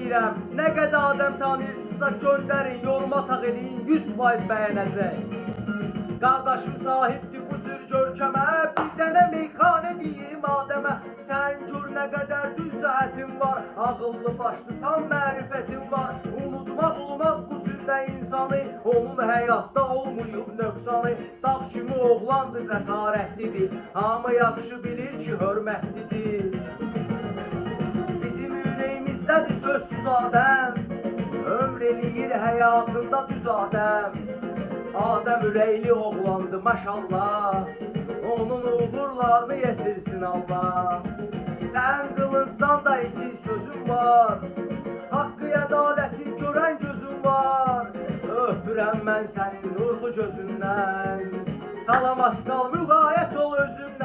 deyirəm, nə qədər adam tanıyırsınızsa göndərin, yorum ataq eləyin, 100% bəyənəcək. Qardaşım sahibdir bu cür görkəmə, bir dənə meyxanə deyim Adəmə. Sən gör nə qədər düz cəhətin var, ağıllı başlısan mərifətin var. Unutmaq olmaz bu cürdə insanı, onun həyatda olmayıb nöqsanı. Dağ kimi oğlandı, cəsarətlidir, hamı yaxşı bilir ki, hörmətlidir. Bizim ürəyimizdədir sözsüz Adəm, ömr eləyir həyatında düz Adəm. Adəm ürəkli oğlandı maşallah, onun uğurlarını yetirsin Allah. Sən qılıncdan da itin sözün var, haqqı ədaləti görən gözün var. Öpürəm mən sənin nurlu gözündən, salamat qal müğayət ol özün.